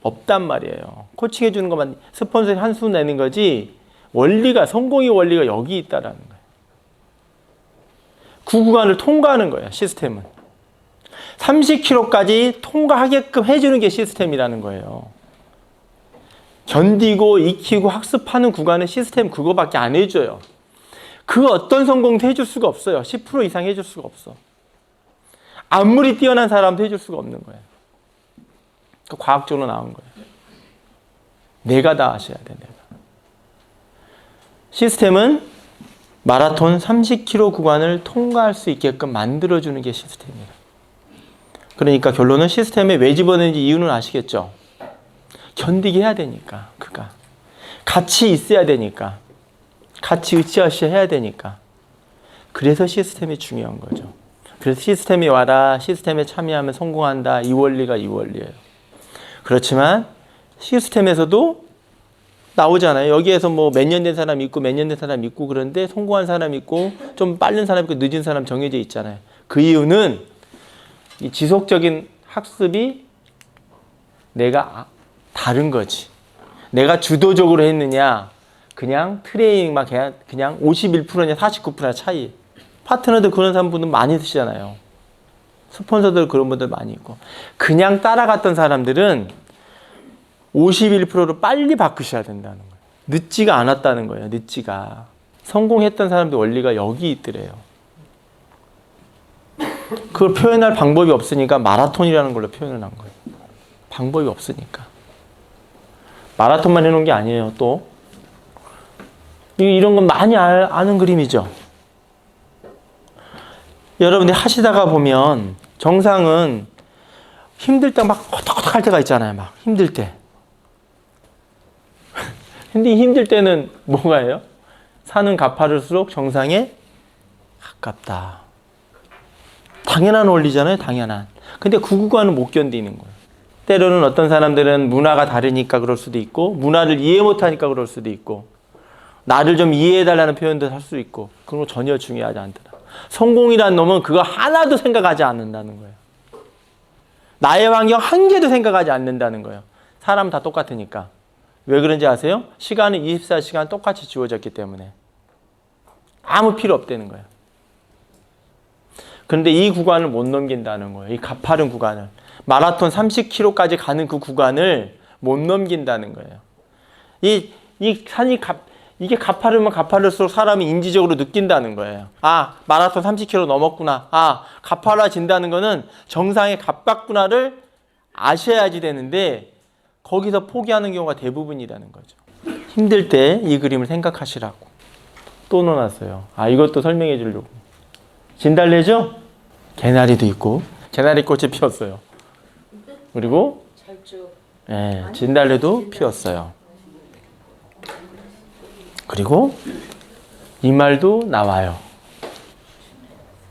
없단 말이에요. 코칭해 주는 것만 스폰서에 한 수 내는 거지 성공의 원리가 여기 있다라는 거예요. 그 구간을 통과하는 거예요. 시스템은. 30km까지 통과하게끔 해주는 게 시스템이라는 거예요. 견디고 익히고 학습하는 구간의 시스템 그거밖에 안 해줘요. 그 어떤 성공도 해줄 수가 없어요. 10% 이상 해줄 수가 없어. 아무리 뛰어난 사람도 해줄 수가 없는 거예요. 과학적으로 나온 거예요. 내가 다 하셔야 돼. 내가. 시스템은 마라톤 30km 구간을 통과할 수 있게끔 만들어주는 게 시스템이에요. 그러니까 결론은 시스템에 왜 집어넣는지 이유는 아시겠죠? 견디게 해야 되니까. 그가 같이 있어야 되니까. 같이 으쌰으쌰 해야 되니까. 그래서 시스템이 중요한 거죠. 그래서 시스템이 와라, 시스템에 참여하면 성공한다. 이 원리가 이 원리예요. 그렇지만 시스템에서도 나오잖아요. 여기에서 뭐 몇 년 된 사람 있고 몇 년 된 사람 있고 그런데 성공한 사람 있고 좀 빠른 사람 있고 늦은 사람 정해져 있잖아요. 그 이유는 이 지속적인 학습이 내가 다른 거지. 내가 주도적으로 했느냐 그냥 트레이닝만 그냥 51%냐 49%냐 차이. 파트너들 그런 사람분들 많이 쓰시잖아요. 스폰서들 그런 분들 많이 있고. 그냥 따라갔던 사람들은 51%로 빨리 바꾸셔야 된다는 거예요. 늦지가 않았다는 거예요. 늦지가. 성공했던 사람들 원리가 여기 있더래요. 그걸 표현할 방법이 없으니까 마라톤이라는 걸로 표현을 한 거예요. 방법이 없으니까. 마라톤만 해놓은 게 아니에요. 또 이런 건 많이 아는 그림이죠. 여러분들이 하시다가 보면 정상은 힘들 때 막 허덕허덕할 때가 있잖아요. 막 힘들 때. 근데 힘들 때는 뭐가예요? 산은 가파를수록 정상에 가깝다. 당연한 원리잖아요. 당연한. 근데 그 구간은 못 견디는 거예요. 때로는 어떤 사람들은 문화가 다르니까 그럴 수도 있고 문화를 이해 못하니까 그럴 수도 있고 나를 좀 이해해달라는 표현도 할 수 있고 그런 거 전혀 중요하지 않더라. 성공이라는 놈은 그거 하나도 생각하지 않는다는 거예요. 나의 환경 한 개도 생각하지 않는다는 거예요. 사람 다 똑같으니까. 왜 그런지 아세요? 시간은 24시간 똑같이 주어졌기 때문에. 아무 필요 없다는 거예요. 그런데 이 구간을 못 넘긴다는 거예요. 이 가파른 구간을. 마라톤 30km까지 가는 그 구간을 못 넘긴다는 거예요. 이 산이 이게 가파르면 가파를수록 사람이 인지적으로 느낀다는 거예요. 아, 마라톤 30km 넘었구나. 아, 가파라진다는 거는 정상에 가깝구나를 아셔야지 되는데 거기서 포기하는 경우가 대부분이라는 거죠. 힘들 때 이 그림을 생각하시라고 또 넣어놨어요. 아, 이것도 설명해 주려고. 진달래죠? 개나리도 있고 개나리 꽃이 피었어요. 그리고 절쭉. 예, 진달래도 피었어요. 그리고 이 말도 나와요.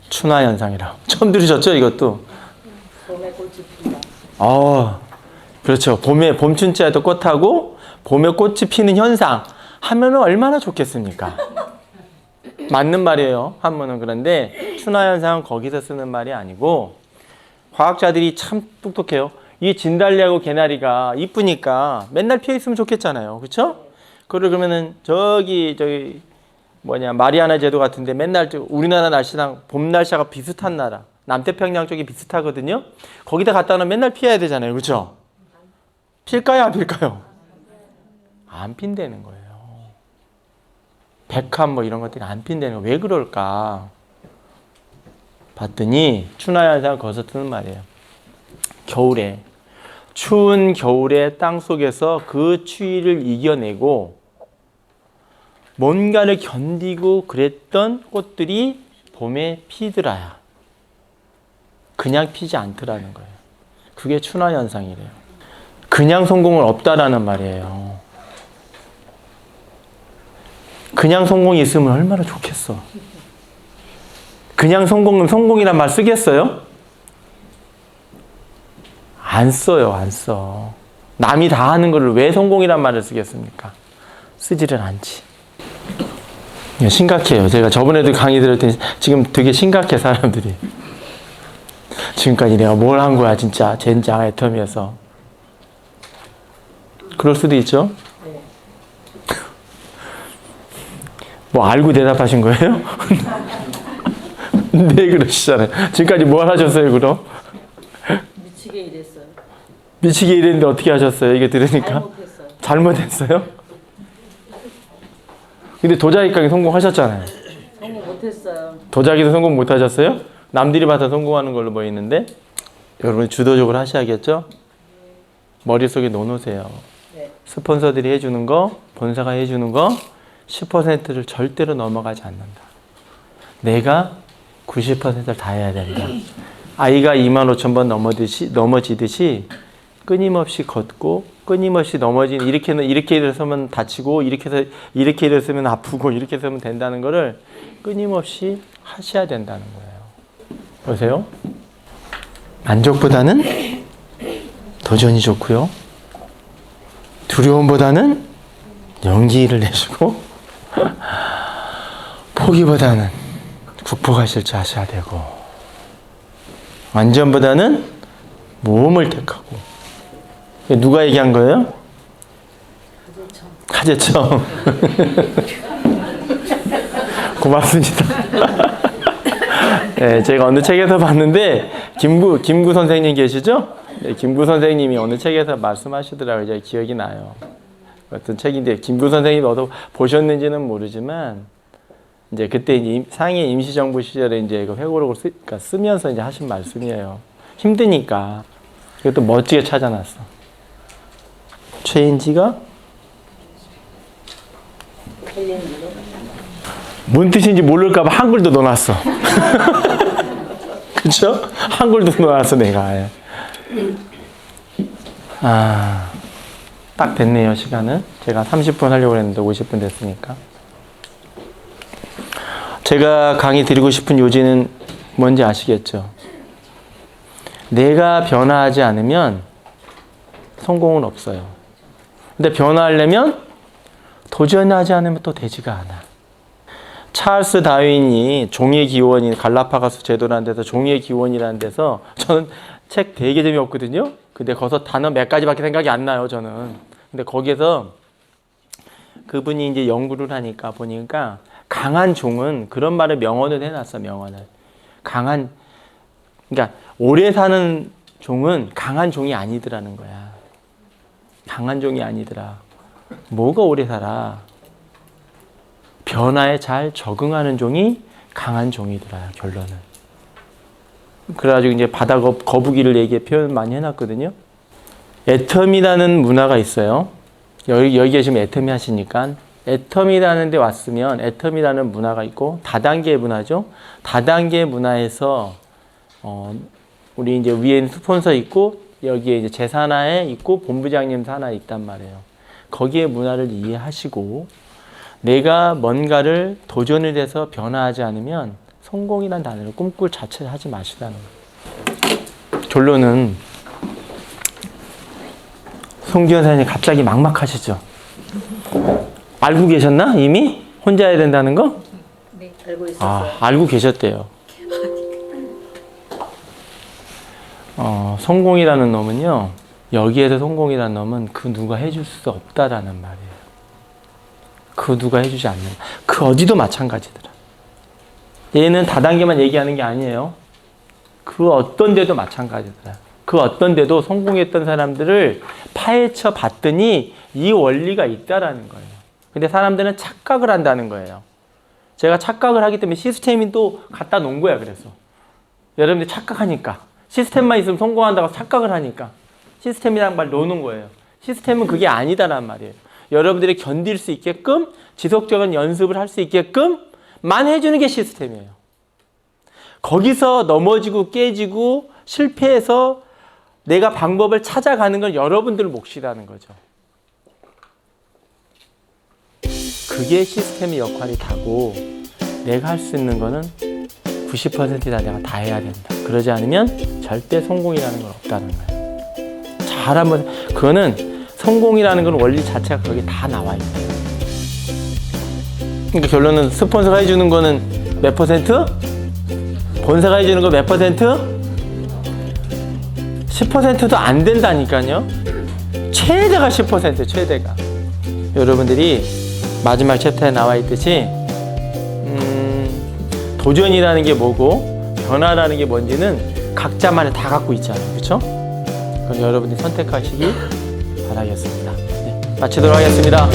춘화현상이라고. 처음 들으셨죠? 이것도. 봄에 꽃이 핀다. 그렇죠. 봄에 봄춘자에도 꽃하고 봄에 꽃이 피는 현상 하면은 얼마나 좋겠습니까? 맞는 말이에요. 한문은. 그런데 춘화현상은 거기서 쓰는 말이 아니고 과학자들이 참 똑똑해요. 이 진달래하고 개나리가 이쁘니까 맨날 피어 있으면 좋겠잖아요. 그렇죠? 그러면은 저기 마리아나 제도 같은데 맨날 우리나라 날씨랑 봄 날씨가 비슷한 나라 남태평양 쪽이 비슷하거든요. 거기다 갖다 놓으면 맨날 피해야 되잖아요. 그렇죠? 필까요? 안 필까요? 안 핀다는 거예요. 백합 뭐 이런 것들이 안 핀다는 거예요. 왜 그럴까? 봤더니 춘화현상을 거기서 뜨는 말이에요. 겨울에 추운 겨울에 땅속에서 그 추위를 이겨내고 뭔가를 견디고 그랬던 꽃들이 봄에 피더라야. 그냥 피지 않더라는 거예요. 그게 춘화현상이래요. 그냥 성공은 없다라는 말이에요. 그냥 성공이 있으면 얼마나 좋겠어. 그냥 성공은 성공이란 말 쓰겠어요? 안 써요. 안 써. 남이 다 하는 거를 왜 성공이란 말을 쓰겠습니까? 쓰지를 않지. 심각해요. 제가 저번에도 강의 들을 때 지금 되게 심각해 사람들이. 지금까지 내가 뭘 한 거야 진짜 젠장 애터미에서. 그럴 수도 있죠. 뭐 알고 대답하신 거예요? 네 그러시잖아요. 지금까지 뭘 하셨어요 그럼? 미치게 일했어요. 미치게 일했는데 어떻게 하셨어요? 이게 들으니까? 잘못했어요. 잘못했어요? 근데 도자기 가게 성공하셨잖아요. 성공 못했어요. 도자기도 성공 못하셨어요? 남들이 봐서 성공하는 걸로 보이는데 여러분 주도적으로 하셔야겠죠? 머릿속에 넣어놓으세요. 네. 스폰서들이 해주는 거, 본사가 해주는 거 10%를 절대로 넘어가지 않는다. 내가 90%를 다 해야 된다. 아이가 25,000번 넘어지듯이 끊임없이 걷고 끊임없이 넘어지는 이렇게 일어서면 다치고 이렇게 일어서면 아프고 이렇게 해서면 된다는 거를 끊임없이 하셔야 된다는 거예요. 보세요. 만족보다는 도전이 좋고요. 두려움보다는 용기를 내시고 포기보다는 극복하실 줄 아셔야 되고 완전보다는 모험을 택하고. 누가 얘기한 거예요? 하재청. 고맙습니다. 네, 제가 어느 책에서 봤는데 김구 선생님 계시죠? 네, 김구 선생님이 어느 책에서 말씀하시더라고요. 제가 기억이 나요. 어떤 책인데 김구 선생님이 어디 보셨는지는 모르지만 이제 그때 이제 상해 임시정부 시절에 이제 그 회고록을 쓰면서 이제 하신 말씀이에요. 힘드니까. 그것도 멋지게 찾아놨어. 최인지가 뭔 뜻인지 모를까봐 한글도 넣어놨어. 그쵸? 한글도 넣어놨어 내가. 딱 됐네요 시간은. 제가 30분 하려고 했는데 50분 됐으니까. 제가 강의 드리고 싶은 요지는 뭔지 아시겠죠? 내가 변화하지 않으면 성공은 없어요. 근데 변화하려면 도전하지 않으면 또 되지가 않아. 찰스 다윈이 종의 기원인 갈라파고스 제도라는 데서 종의 기원이라는 데서 저는 책 되게 재미없거든요. 근데 거기서 단어 몇 가지밖에 생각이 안 나요 저는. 근데 거기에서 그분이 이제 연구를 하니까 보니까 강한 종은 그런 말을 명언을 해놨어. 명언을. 그러니까 오래 사는 종은 강한 종이 아니더라는 거야. 강한 종이 아니더라. 뭐가 오래 살아? 변화에 잘 적응하는 종이 강한 종이더라, 결론은. 그래가지고 이제 바다 거북이를 얘기해 표현 많이 해놨거든요. 애텀이라는 문화가 있어요. 여기 지금 애텀이 하시니까 애텀이라는 데 왔으면 애텀이라는 문화가 있고 다단계 문화죠. 다단계 문화에서 우리 이제 위에는 스폰서 있고 여기에 이제 제사나에 있고 본부장님 산하에 있단 말이에요. 거기에 문화를 이해하시고 내가 뭔가를 도전을 해서 변화하지 않으면 성공이라는 단어를 꿈꿀 자체를 하지 마시라는 거예요. 결론은 송기현 사장님 갑자기 막막하시죠? 알고 계셨나? 이미? 혼자 해야 된다는 거? 네, 알고 있었어요. 알고 계셨대요. 성공이라는 놈은요, 여기에서 성공이라는 놈은 그 누가 해줄 수 없다라는 말이에요. 그 누가 해주지 않는다. 그 어디도 마찬가지더라. 얘는 다단계만 얘기하는 게 아니에요. 그 어떤 데도 마찬가지더라. 그 어떤 데도 성공했던 사람들을 파헤쳐 봤더니 이 원리가 있다라는 거예요. 근데 사람들은 착각을 한다는 거예요. 제가 착각을 하기 때문에 시스템이 또 갖다 놓은 거야, 그래서. 여러분들 착각하니까. 시스템만 있으면 성공한다고 착각을 하니까. 시스템이라는 말 놓는 거예요. 시스템은 그게 아니다라는 말이에요. 여러분들이 견딜 수 있게끔, 지속적인 연습을 할 수 있게끔만 해주는 게 시스템이에요. 거기서 넘어지고 깨지고 실패해서 내가 방법을 찾아가는 건 여러분들 몫이라는 거죠. 그게 시스템의 역할이 다고 내가 할 수 있는 거는 90%다 내가 다 해야 된다. 그러지 않으면 절대 성공이라는 건 없다는 거예요. 잘 한번, 그거는 성공이라는 건 원리 자체가 거기 다 나와 있대요. 그러니까 결론은 스폰서가 해주는 거는 몇 퍼센트? 본사가 해주는 거 몇 퍼센트? 10%도 안 된다니까요. 최대가 10%, 최대가. 여러분들이 마지막 챕터에 나와 있듯이 도전이라는 게 뭐고 변화라는 게 뭔지는 각자만의 다 갖고 있잖아요. 그렇죠? 그럼 여러분들이 선택하시기 바라겠습니다. 네, 마치도록 하겠습니다.